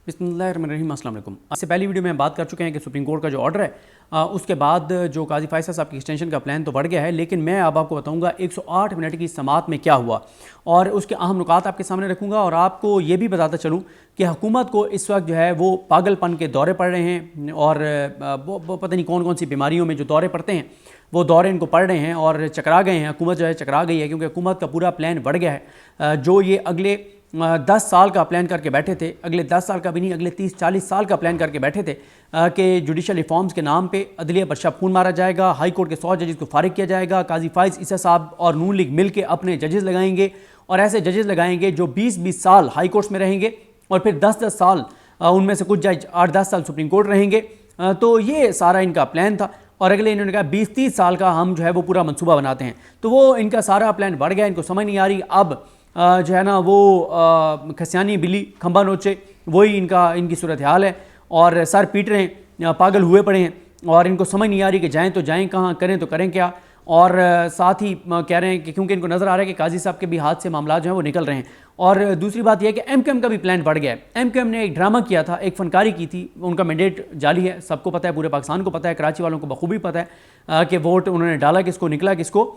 बिस्मिल्लाहिर्रहमानिर्रहीम, अस्सलाम वालेकुम। इससे पहली वीडियो में बात कर चुके हैं कि सुप्रीम कोर्ट का जो ऑर्डर है उसके बाद जो काजी फैसल साहब की एक्सटेंशन का प्लान तो बढ़ गया है, लेकिन मैं अब आपको बताऊंगा 108 मिनट की समाअत में क्या हुआ और उसके अहम नुकात आपके सामने रखूंगा और आपको ये भी बताता चलूँ कि हुकूमत को इस वक्त जो है वो पागलपन के दौरे पड़ रहे हैं और वो पता नहीं कौन कौन सी बीमारियों में जो दौरे पड़ते हैं वो दौरे इनको पड़ रहे हैं और चकरा गए हैं। हुकूमत जो है चकरा गई है क्योंकि हुकूमत का पूरा प्लान बढ़ गया है। जो ये अगले 10 साल का प्लान करके बैठे थे, अगले 10 साल का भी नहीं, अगले 30-40 साल का प्लान करके बैठे थे कि जुडिशल रिफॉर्म्स के नाम पे अदलिया पर शबखून मारा जाएगा, हाई कोर्ट के 100 जजेस को फारिग किया जाएगा, काजी फाइज ईसा साहब और नून लीग मिल के अपने जजेस लगाएंगे और ऐसे जजेस लगाएंगे जो 20-20 साल हाई कोर्ट्स में रहेंगे और फिर 10-10 साल उनमें से कुछ जज 8-10 साल सुप्रीम कोर्ट रहेंगे। तो ये सारा इनका प्लान था और अगले इन्होंने कहा 20-30 साल का हम जो है वो पूरा मंसूबा बनाते हैं। तो वो इनका सारा प्लान बढ़ गया, इनको समझ नहीं आ रही। अब जो है ना वो खसियानी बिल्ली खंबा नोचे, वही इनकी सूरत हाल है और सर पीट रहे हैं, पागल हुए पड़े हैं और इनको समझ नहीं आ रही कि जाएं तो जाएं कहाँ, करें तो करें क्या। और साथ ही कह रहे हैं कि क्योंकि इनको नज़र आ रहा है कि काजी साहब के भी हाथ से मामला जो है वो निकल रहे हैं। और दूसरी बात यह है कि एमक्यूएम का भी प्लान बढ़ गया है। एमक्यूएम ने एक ड्रामा किया था, एक फनकारी की थी, उनका मैंडेट जाली है, सबको पता है, पूरे पाकिस्तान को पता है, कराची वालों को बखूबी पता है कि वोट उन्होंने डाला किसको, निकला किसको।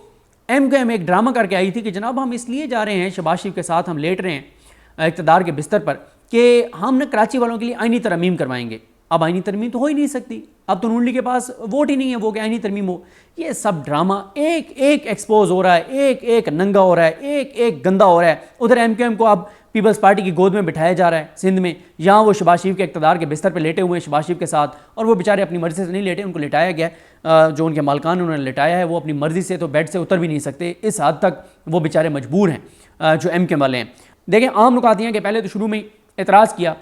एमक्यूएम एक ड्रामा करके आई थी कि जनाब हम इसलिए जा रहे हैं, शहबाज शरीफ के साथ हम लेट रहे हैं इक़्तिदार के बिस्तर पर कि हम न कराची वालों के लिए आईनी तरमीम करवाएंगे। अब आईनी तरमीम तो हो ही नहीं सकती, अब तो नून लीग के पास वोट ही नहीं है वो कि आईनी तरमीम हो। ये सब ड्रामा एक एक एक्सपोज हो रहा है, एक एक नंगा हो रहा है, एक एक गंदा हो रहा है। उधर एमक्यूएम को अब पीपल्स पार्टी की गोद में बिठाया जा रहा है सिंध में, यहाँ वो शहबाज शरीफ के इक़्तिदार के बिस्तर पर लेटे हुए हैं शहबाज शरीफ के साथ, और वो बेचारे अपनी मर्ज़ी से नहीं लेटे, उनको लिटाया गया है। जो उनके मालकान उन्होंने लिटाया है वो अपनी मर्ज़ी से तो बेड से उतर भी नहीं सकते, इस हद तक वो बेचारे मजबूर हैं जो एमक्यूएम वाले हैं। देखें, आम नुकात हैं कि पहले तो शुरू में एतराज़ किया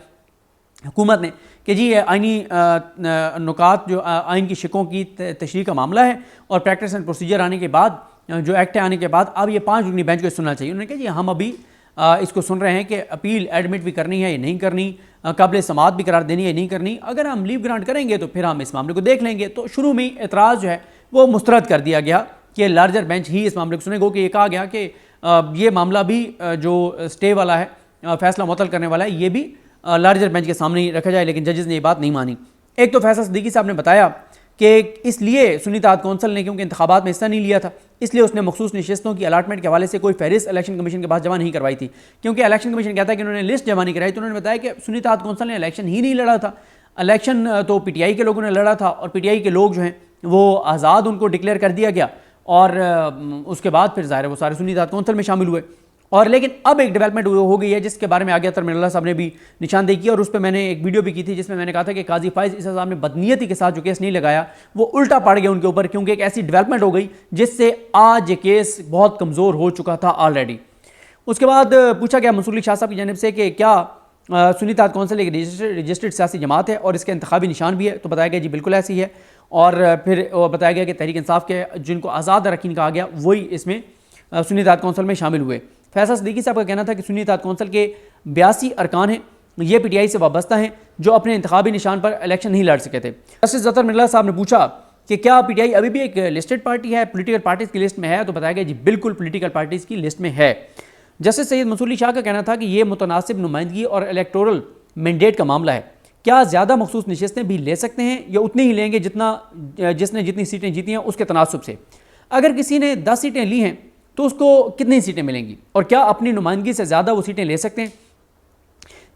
हुकूमत ने कि जी आइनी नुकात जो आइन की शिकों की तशरीह का मामला है और प्रैक्टिस एंड प्रोसीजर आने के बाद, जो एक्ट आने के बाद अब ये 5 रुकनी बेंच को सुनना चाहिए। उन्होंने कहा जी हम अभी इसको सुन रहे हैं कि अपील एडमिट भी करनी है या नहीं करनी, काबिल समाअत भी करार देनी है नहीं करनी, अगर हम लीव ग्रांट करेंगे तो फिर हम इस मामले को देख लेंगे। तो शुरू में एतराज़ जो है वो मुस्तरद कर दिया गया कि लार्जर बेंच ही इस मामले को सुनेगा, कि ये कहा गया कि ये मामला भी जो स्टे वाला है, फैसला मुअत्तल करने वाला है, ये भी लार्जर बेंच के सामने ही रखा जाए, लेकिन जजेस ने ये बात नहीं मानी। एक तो फैसल सिद्दीकी साहब ने बताया कि इसलिए सुन्नी इत्तेहाद कौंसिल ने क्योंकि इंतखाबात में हिस्सा नहीं लिया था, इसलिए उसने मखसूस नशिस्तों की अलाटमेंट के हवाले से कोई फहरिस्त इलेक्शन कमीशन के पास जमा नहीं करवाई थी, क्योंकि इलेक्शन कमीशन कहता है कि उन्होंने लिस्ट जमा नहीं कराई। तो उन्होंने बताया कि सुन्नी इत्तेहाद कौंसिल ने इलेक्शन ही नहीं लड़ा था, इलेक्शन तो पीटीआई के लोगों ने लड़ा था और पीटीआई के लोग जो हैं वो आज़ाद, उनको डिक्लेयर कर दिया गया और उसके बाद फिर ज़ाहिर है वो सारे सुन्नी इत्तेहाद कौंसिल में शामिल हुए। और लेकिन अब एक डेवलपमेंट हो गई है जिसके बारे में आगे तरमीन साहब ने भी निशानदेही की और उस पर मैंने एक वीडियो भी की थी जिसमें मैंने कहा था कि काजी फाइज ईसा साहब ने बदनीयती के साथ जो केस नहीं लगाया वो उल्टा पड़ गया उनके ऊपर, क्योंकि एक ऐसी डेवलपमेंट हो गई जिससे आज ये केस बहुत कमज़ोर हो चुका था ऑलरेडी। उसके बाद पूछा गया मंसूर अली शाह साहब की जानिब से कि क्या सुन्नी इत्तेहाद कौंसिल एक रजिस्टर्ड सियासी जमात है और इसके इंतखाबी निशान भी है, तो बताया गया जी बिल्कुल ऐसी है। और फिर बताया गया कि तहरीक इंसाफ के जिनको आज़ाद अरकान कहा गया वही इसमें सुन्नी इत्तेहाद कौंसिल में शामिल हुए। फैसल सिद्दीकी साहब का कहना था कि सुन्नी इत्तेहाद कौंसिल के 82 अरकान हैं, ये पीटीआई से वाबस्ता हैं जो अपने इंतखाबी निशान पर इलेक्शन नहीं लड़ सके थे। जस्टिस ज़फ़र मिर्ज़ा साहब ने पूछा कि क्या पीटीआई अभी भी एक लिस्टेड पार्टी है, पोलिटिकल पार्टीज़ की लिस्ट में है, तो बताया गया जी बिल्कुल पोलिटिकल पार्टीज़ की लिस्ट में है। जस्टिस सैयद मंसूर अली शाह का कहना था कि ये मुतनासिब नुमाइंदगी और इलेक्टोरल मैंडेट का मामला है, क्या ज़्यादा मखसूस नशिस्तें भी ले सकते हैं या उतनी ही लेंगे जिसने जितनी सीटें जीती हैं उसके तनासुब से। अगर किसी ने 10 सीटें ली हैं तो उसको कितनी सीटें मिलेंगी और क्या अपनी नुमाइंदगी से ज़्यादा वो सीटें ले सकते हैं।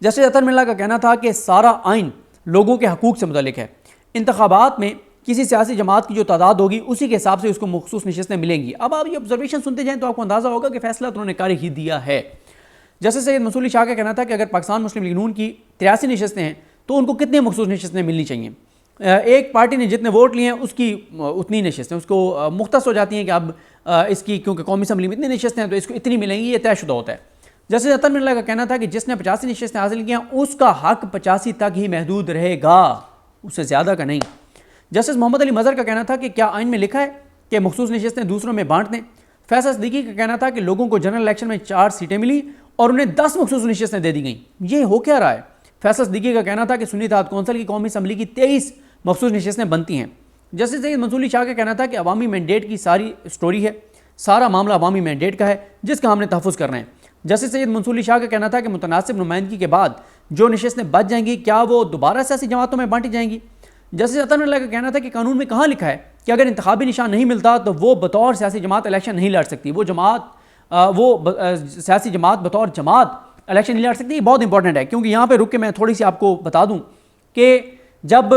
जस्टिस अतर मिल्ला का कहना था कि सारा आइन लोगों के हकूक़ से मुतल्लिक है, इंतखाबात में किसी सियासी जमात की जो तादाद होगी उसी के हिसाब से उसको मखसूस नशिस्तें मिलेंगी। अब आप ये ऑब्जर्वेशन सुनते जाएँ तो आपको अंदाज़ा होगा कि फैसला तो उन्होंने कर ही दिया है। जस्टिस सैयद मंसूर अली शाह का कहना था कि अगर पाकिस्तान मुस्लिम लीग नून की 83 नशिस्तें हैं तो उनको कितनी मखसूस नशिस्तें मिलनी चाहिए। एक पार्टी ने जितने वोट लिए हैं उसकी उतनी नशिस्तें उसको मुख्तस हो जाती हैं कि अब इसकी क्योंकि कौमी असम्बली में इतनी नशिस्तें हैं तो इसको इतनी मिलेंगी, ये तयशुदा होता है। जस्टिस अतर मिल्ला का कहना था कि जिसने 85 नशिस्तें हासिल की हैं उसका हक 85 तक ही महदूद रहेगा, उससे ज़्यादा का नहीं। जस्टिस मोहम्मद अली मज़हर का कहना था कि क्या आइन में लिखा है कि मखसूस नशिस्तें दूसरों में बांट दें। फैसल सिद्दीकी का कहना था कि लोगों को जनरल इलेक्शन में 4 सीटें मिली और उन्हें 10 मखसूस नशिस्तें दे दी गई, ये हो क्या रहा है। फैसल सिद्दीकी का कहना था कि सुन्नी इत्तेहाद कौंसिल की कौमी असम्बली की 23 मखसूस नशिस्तें बनती हैं। जस्टिस सैयद मंसूर अली शाह का कहना था कि अवामी मैंडेट की सारी स्टोरी है, सारा मामला अवामी मैंडेट का है जिसका हमने तहफ़्फ़ुज़ करना है। जस्टिस सैयद मंसूर अली शाह का कहना था कि मुतनासिब नुमाइंदगी के बाद जो नशिस्तें बच जाएंगी क्या वो दोबारा सियासी जमातों में बांटी जाएंगी? जस्टिस अतर मिल्ला का कहना था कि कानून में कहाँ लिखा है कि अगर इंतखाबी निशान नहीं मिलता तो वो बतौर सियासी जमात इलेक्शन नहीं लड़ सकती, वो सियासी जमात बतौर जमात इलेक्शन नहीं लड़ सकती। ये बहुत इंपॉर्टेंट है, क्योंकि यहाँ पे रुक के मैं थोड़ी सी आपको बता दूँ कि जब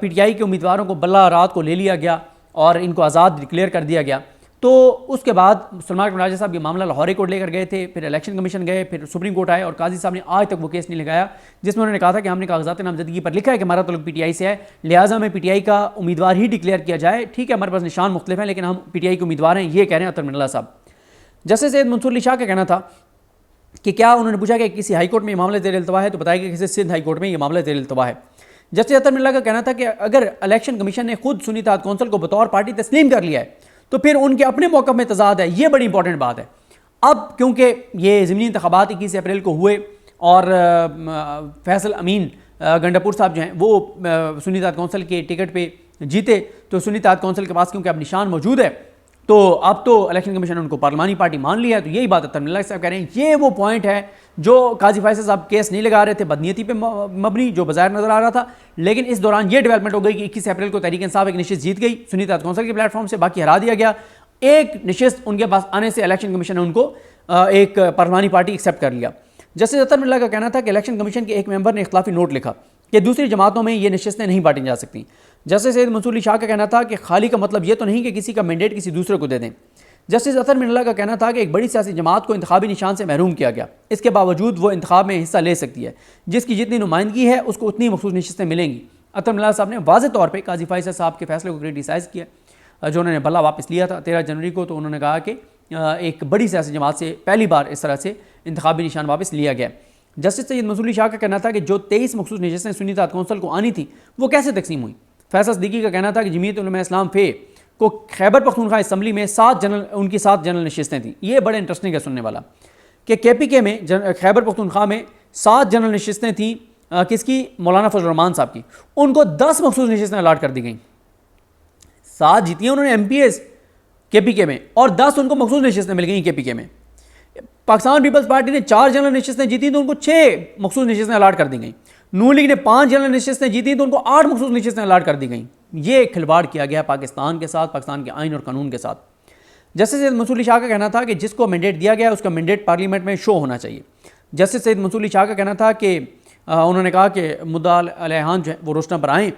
पीटीआई के उम्मीदवारों को बल्ला रात को ले लिया गया और इनको आज़ाद डिक्लेयर कर दिया गया, तो उसके बाद सलमान राजा साहब ये मामला लाहौर कोर्ट लेकर गए थे, फिर इलेक्शन कमीशन गए, फिर सुप्रीम कोर्ट आए और काजी साहब ने आज तक वो केस नहीं लगाया जिसमें उन्होंने कहा था कि हमने कागजात नामजदगी पर लिखा है कि हमारा तल्लुक पीटीआई से है, लिहाजा में पीटीआई का उम्मीदवार ही डिक्लेयर किया जाए। ठीक है, हमारे पास निशान मुख्तलिफ हैं लेकिन हम पीटीआई के उम्मीदवार हैं, ये कह रहे हैं अतर मिल्ला साहब। जस्टिस सैयद मंसूर अली शाह का कहना था कि क्या, उन्होंने पूछा कि किसी हाई कोर्ट में ये मामला ज़ेर इल्तवा है, तो बताया कि किसी सिंध हाई कोर्ट में ये मामला ज़ेर इल्तवा है। जस्टिस अतर मिल्ला का कहना था कि अगर इलेक्शन कमीशन ने खुद सुन्नी इत्तेहाद कौंसिल को बतौर पार्टी तस्लीम कर लिया है तो फिर उनके अपने मौक़िफ़ में तज़ाद है। ये बड़ी इंपॉर्टेंट बात है। अब क्योंकि ये ज़मीनी इंतखाबात 21 अप्रैल को हुए और फैसल अमीन गंडापुर साहब जो हैं वो सुन्नी इत्तेहाद कौंसिल के टिकट पे जीते, तो सुन्नी इत्तेहाद कौंसिल के पास क्योंकि अब निशान मौजूद है तो अब तो इलेक्शन कमीशन ने उनको पार्लिमानी पार्टी मान लिया है। तो यही बात अतर मिल्ला साहब कह रहे हैं, ये वो पॉइंट है जो काजी फैसल साहब केस नहीं लगा रहे थे, बदनीयती पे मबनी जो बाज़ाहिर नजर आ रहा था, लेकिन इस दौरान ये डेवलपमेंट हो गई कि 21 अप्रैल को तहरीक इंसाफ एक नशिस्त जीत गई सुन्नी इत्तेहाद कौंसिल के प्लेटफॉर्म से, बाकी हरा दिया गया। एक नशिस्त उनके पास आने से इलेक्शन कमीशन ने उनको एक पार्लिमानी पार्टी एक्सेप्ट कर लिया। जस्टिस अतर मिल्ला का कहना था कि इलेक्शन कमीशन के एक मेंबर ने इख्तिलाफी नोट लिखा कि दूसरी जमातों में ये नशिस्तें नहीं बांटी जा सकती। जस्टिस सैयद मंसूर अली शाह का कहना था कि खाली का मतलब ये तो नहीं कि किसी का मैंडेट किसी दूसरे को दे दें। जस्टिस अतर मिल्ला का कहना था कि एक बड़ी सियासी जमात को इंतखाबी निशान से महरूम किया गया, इसके बावजूद वो इंतखाब में हिस्सा ले सकती है, जिसकी जितनी नुमाइंदगी है उसको उतनी मखसूस नशिस्तें मिलेंगी। अतर मिल्ला साहब ने वाज़ेह तौर पर काजी फैसल साहब के फैसले को क्रिटिसाइज़ किया जो उन्होंने बल्ला वापस लिया था 13 जनवरी को। तो उन्होंने कहा कि एक बड़ी सियासी जमात से पहली बार इस तरह से इंतखाबी निशान वापस लिया गया। जस्टिस सैयद मंसूर अली शाह का कहना था कि जो 23 मखसूस नशिस्तें सुन्नी इत्तेहाद कौंसिल को आनी थी वो कैसे तकसीम हुई। फैसल सिद्दीकी का कहना था कि जमीयत उलमा इस्लाम फे को खैबर पख्तूनख्वा असम्बली में 7 जनरल नशिस्तें थीं। ये बड़े इंटरेस्टिंग है सुनने वाला कि KPK में खैबर पख्तूनख्वा में 7 जनरल नशिस्तें थीं, किसकी, मौलाना फजल रहमान साहब की, उनको 10 मखसूस नशिस्तें अलाट कर दी गई। 7 जीती हैं उन्होंने MPs KPK में और 10 उनको मखसूस नशिस्तें मिल गई KPK में। पाकिस्तान पीपल्स पार्टी ने 4 जनरल नशिस्तें जीती तो उनको 6 मखसूस नशिस्तें अलाट कर दी गई। नून लीग ने 5 जनरल नशिस्तें जीती तो उनको 8 मखसूस नशिस्तें अलाट कर दी गई। ये खिलवाड़ किया गया पाकिस्तान के साथ, पाकिस्तान के आइन और कानून के साथ। जस्टिस सैयद मंसूर अली शाह का कहना था कि जिसको मैंडेट दिया गया उसका मैंडेट पार्लियामेंट में शो होना चाहिए। जस्टिस सैयद मंसूर अली शाह का कहना था कि उन्होंने कहा कि मुद्दा अलैहान जो है वो रोशना पर आएँ,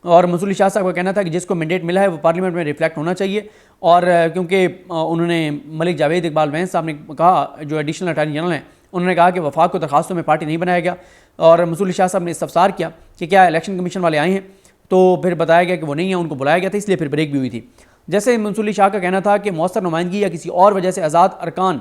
और मंसूर अली शाह साहब का कहना था कि जिसको मैंडेट मिला है वो पार्लियामेंट में रिफ्लेक्ट होना चाहिए। और क्योंकि उन्होंने मलिक जावेद इकबाल वैंस साहब ने कहा, जो एडिशनल अटॉर्नी जनरल हैं, उन्होंने कहा कि वफाक को दरखास्तों में पार्टी नहीं बनाया गया, और मंसूर अली शाह साहब ने इस्तफसार किया कि क्या इलेक्शन कमीशन वाले आए हैं, तो फिर बताया गया कि वो नहीं है, उनको बुलाया गया था, इसलिए फिर ब्रेक भी हुई थी। जैसे मंसूर अली शाह का कहना था कि मौसर नुमाइंदगी या किसी और वजह से आज़ाद अरकान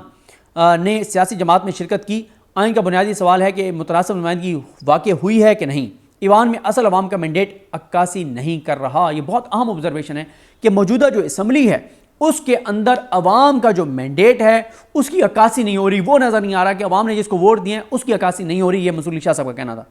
ने सियासी जमात में शिरकत की, आइन का बुनियादी सवाल है कि मुतनासिब नुमाइंदगी वाक़ई हुई है कि नहीं। ईवान में असल अवाम का मैंडेट अक्कासी नहीं कर रहा। ये बहुत अहम ऑब्जर्वेशन है कि मौजूदा जो असम्बली है उसके अंदर अवाम का जो मैंडेट है उसकी अक्कासी नहीं हो रही। वो नज़र नहीं आ रहा कि अवाम ने जिसको वोट दिए हैं उसकी अक्कासी नहीं हो रही। ये मंसूर अली शाह साहब का कहना था।